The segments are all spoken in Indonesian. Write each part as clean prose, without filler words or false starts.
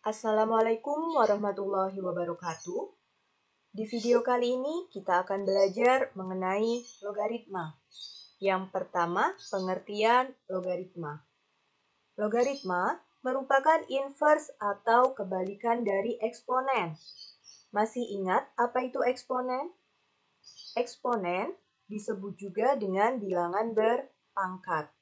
Assalamualaikum warahmatullahi wabarakatuh. Di video kali ini kita akan belajar mengenai logaritma. Yang pertama, pengertian logaritma. Logaritma merupakan inverse atau kebalikan dari eksponen. Masih ingat apa itu eksponen? Eksponen disebut juga dengan bilangan berpangkat.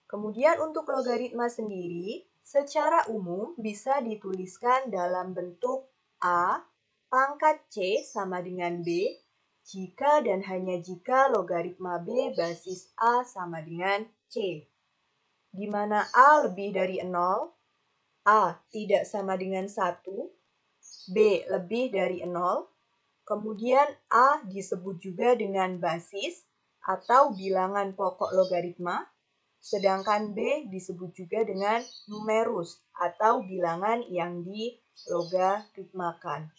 Kemudian untuk logaritma sendiri, secara umum bisa dituliskan dalam bentuk A pangkat C sama dengan B jika dan hanya jika logaritma B basis A sama dengan C. Di mana A lebih dari 0, A tidak sama dengan 1, B lebih dari 0, kemudian A disebut juga dengan basis atau bilangan pokok logaritma, sedangkan B disebut juga dengan numerus atau bilangan yang dilogaritmakan.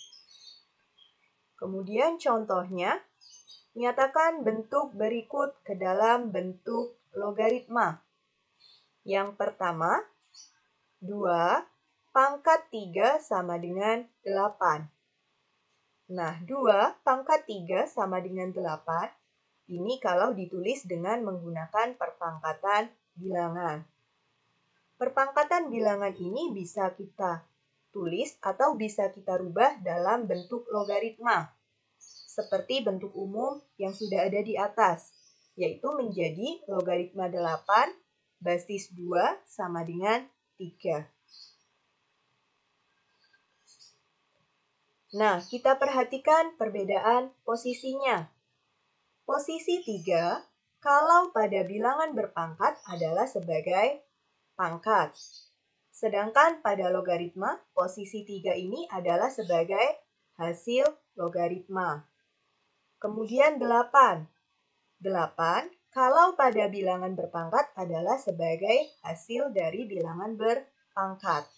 Kemudian contohnya, nyatakan bentuk berikut ke dalam bentuk logaritma. Yang pertama, 2 pangkat 3 sama dengan 8. Nah, 2 pangkat 3 sama dengan 8. Ini kalau ditulis dengan menggunakan perpangkatan bilangan. Perpangkatan bilangan ini bisa kita tulis atau bisa kita rubah dalam bentuk logaritma. Seperti bentuk umum yang sudah ada di atas, yaitu menjadi logaritma 8 basis 2 sama dengan 3. Nah, kita perhatikan perbedaan posisinya. Posisi 3, kalau pada bilangan berpangkat adalah sebagai pangkat. Sedangkan pada logaritma, posisi 3 ini adalah sebagai hasil logaritma. Kemudian 8. 8, kalau pada bilangan berpangkat adalah sebagai hasil dari bilangan berpangkat.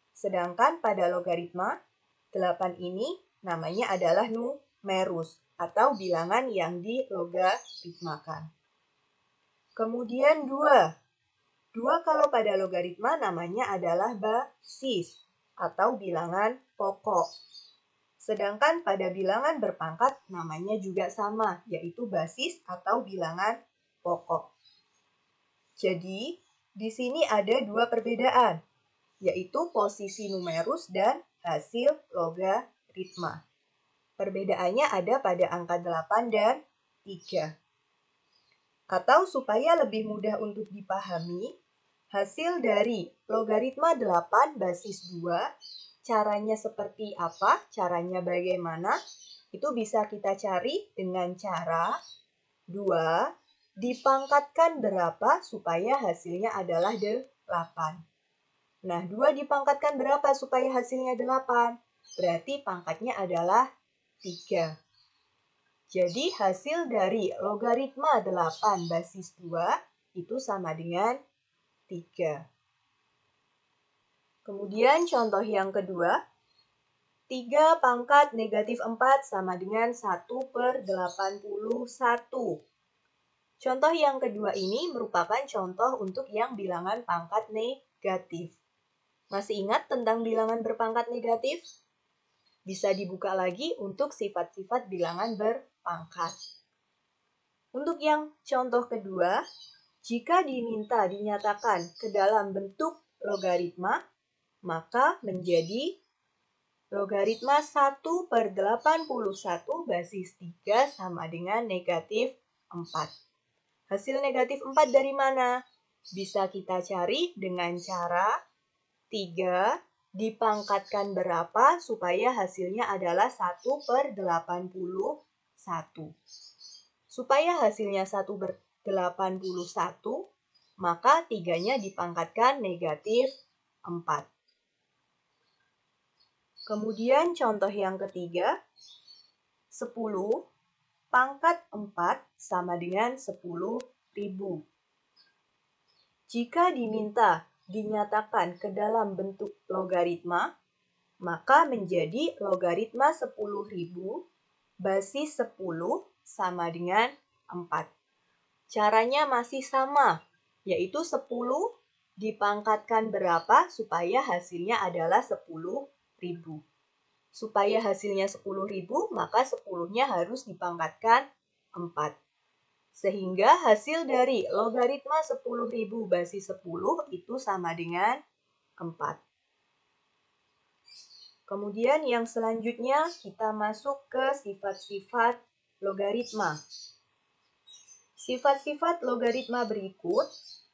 Sedangkan pada logaritma, 8 ini namanya adalah numerus atau bilangan yang dilogaritmakan. Kemudian 2. 2 kalau pada logaritma namanya adalah basis atau bilangan pokok. Sedangkan pada bilangan berpangkat namanya juga sama, yaitu basis atau bilangan pokok. Jadi, di sini ada 2 perbedaan, yaitu posisi numerus dan hasil logaritma. Perbedaannya ada pada angka 8 dan 3. Atau supaya lebih mudah untuk dipahami, hasil dari logaritma 8 basis 2, caranya seperti apa, caranya bagaimana, itu bisa kita cari dengan cara 2 dipangkatkan berapa supaya hasilnya adalah 8. Nah, 2 dipangkatkan berapa supaya hasilnya 8? Berarti pangkatnya adalah 3. Jadi hasil dari logaritma 8 basis 2 itu sama dengan 3. Kemudian contoh yang kedua, 3 pangkat negatif 4 sama dengan 1/81. Contoh yang kedua ini merupakan contoh untuk yang bilangan pangkat negatif. Masih ingat tentang bilangan berpangkat negatif? Bisa dibuka lagi untuk sifat-sifat bilangan berpangkat. Untuk yang contoh kedua, jika diminta dinyatakan ke dalam bentuk logaritma, maka menjadi logaritma 1/81 basis 3 sama dengan negatif 4. Hasil negatif 4 dari mana? Bisa kita cari dengan cara 3 dipangkatkan berapa supaya hasilnya adalah 1/81. Supaya hasilnya 1/81, maka 3-nya dipangkatkan negatif 4. Kemudian contoh yang ketiga, 10 pangkat 4 sama dengan 10.000. Jika diminta dinyatakan ke dalam bentuk logaritma, maka menjadi logaritma 10.000 basis 10 sama dengan 4. Caranya masih sama, yaitu 10 dipangkatkan berapa supaya hasilnya adalah 10.000. Supaya hasilnya 10.000, maka 10-nya harus dipangkatkan 4. Sehingga hasil dari logaritma 10.000 basis 10 itu sama dengan 4. Kemudian yang selanjutnya kita masuk ke sifat-sifat logaritma. Sifat-sifat logaritma berikut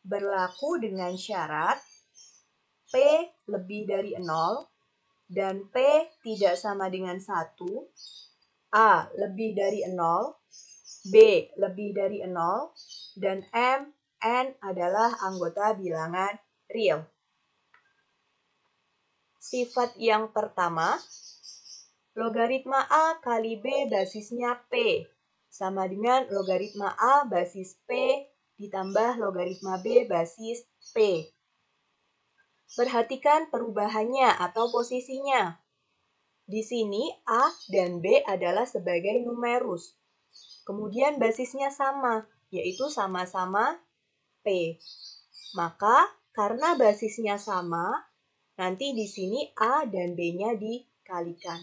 berlaku dengan syarat P lebih dari 0 dan P tidak sama dengan 1, A lebih dari 0, B lebih dari 0, dan N adalah anggota bilangan real. Sifat yang pertama, logaritma A kali B basisnya P sama dengan logaritma A basis P ditambah logaritma B basis P. Perhatikan perubahannya atau posisinya. Di sini A dan B adalah sebagai numerus. Kemudian basisnya sama, yaitu sama-sama P. Maka karena basisnya sama, nanti di sini A dan B-nya dikalikan.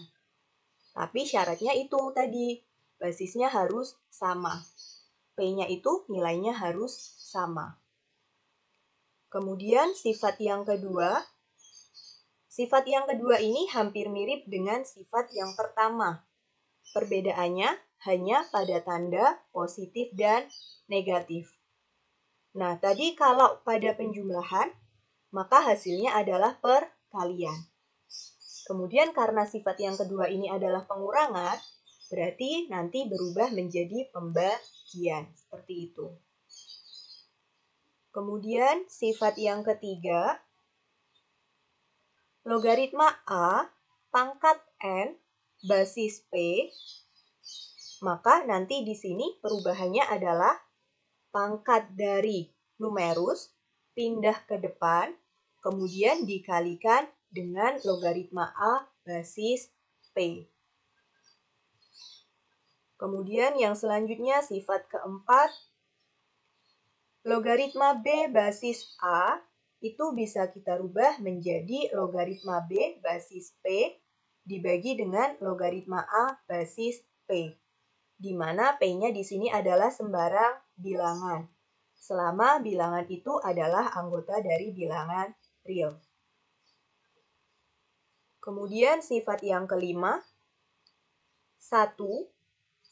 Tapi syaratnya itu tadi, basisnya harus sama. P-nya itu nilainya harus sama. Kemudian sifat yang kedua. Sifat yang kedua ini hampir mirip dengan sifat yang pertama. Perbedaannya hanya pada tanda positif dan negatif. Nah, tadi kalau pada penjumlahan, maka hasilnya adalah perkalian. Kemudian karena sifat yang kedua ini adalah pengurangan, berarti nanti berubah menjadi pembagian. Seperti itu. Kemudian sifat yang ketiga, logaritma A pangkat N basis P, maka nanti di sini perubahannya adalah pangkat dari numerus pindah ke depan, kemudian dikalikan dengan logaritma A basis P. Kemudian yang selanjutnya sifat keempat, logaritma B basis A itu bisa kita rubah menjadi logaritma B basis P dibagi dengan logaritma A basis P. Di mana P-nya di sini adalah sembarang bilangan. Selama bilangan itu adalah anggota dari bilangan real. Kemudian sifat yang kelima, 1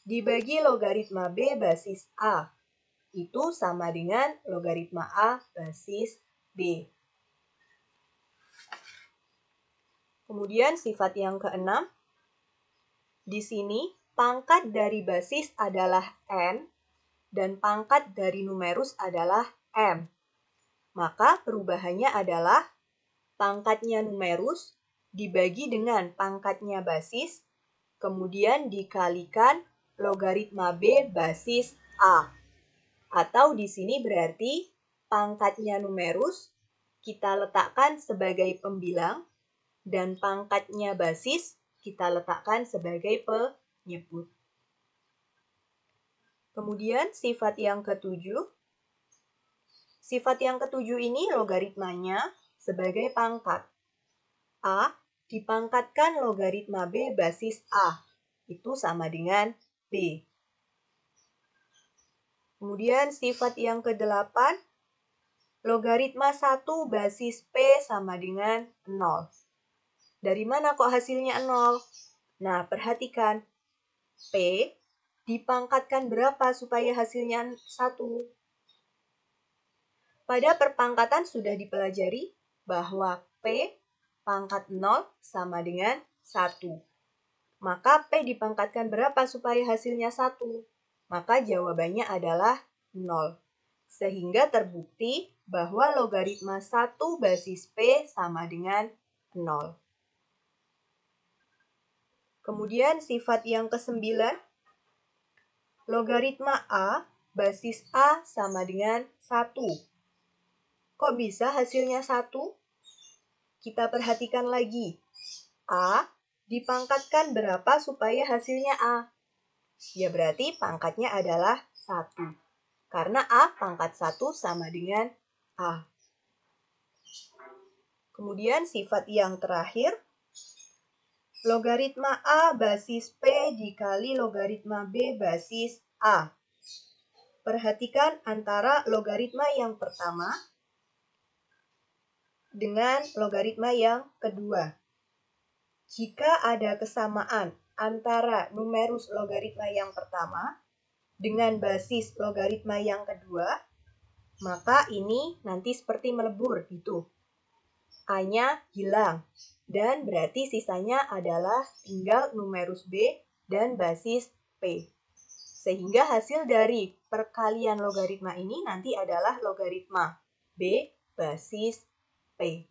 dibagi logaritma B basis A. Itu sama dengan logaritma A basis B. Kemudian sifat yang keenam, di sini pangkat dari basis adalah N dan pangkat dari numerus adalah M. Maka perubahannya adalah pangkatnya numerus dibagi dengan pangkatnya basis, kemudian dikalikan logaritma B basis A. Atau di sini berarti pangkatnya numerus kita letakkan sebagai pembilang dan pangkatnya basis kita letakkan sebagai penyebut. Kemudian sifat yang ketujuh. Sifat yang ketujuh ini logaritmanya sebagai pangkat. A dipangkatkan logaritma B basis A. Itu sama dengan B. Kemudian sifat yang kedelapan, logaritma 1 basis P sama dengan 0. Dari mana kok hasilnya 0? Nah, perhatikan. P dipangkatkan berapa supaya hasilnya 1? Pada perpangkatan sudah dipelajari bahwa P pangkat 0 sama dengan 1. Maka P dipangkatkan berapa supaya hasilnya 1? Maka jawabannya adalah 0. Sehingga terbukti bahwa logaritma 1 basis P sama dengan 0. Kemudian sifat yang ke-9, logaritma A basis A sama dengan 1. Kok bisa hasilnya 1? Kita perhatikan lagi. A dipangkatkan berapa supaya hasilnya A? Ya berarti pangkatnya adalah 1. Karena A pangkat 1 sama dengan A. Kemudian sifat yang terakhir, logaritma A basis P dikali logaritma B basis A. Perhatikan antara logaritma yang pertama dengan logaritma yang kedua. Jika ada kesamaan antara numerus logaritma yang pertama dengan basis logaritma yang kedua, maka ini nanti seperti melebur gitu. A-nya hilang, dan berarti sisanya adalah tinggal numerus B dan basis P. Sehingga hasil dari perkalian logaritma ini nanti adalah logaritma B basis P.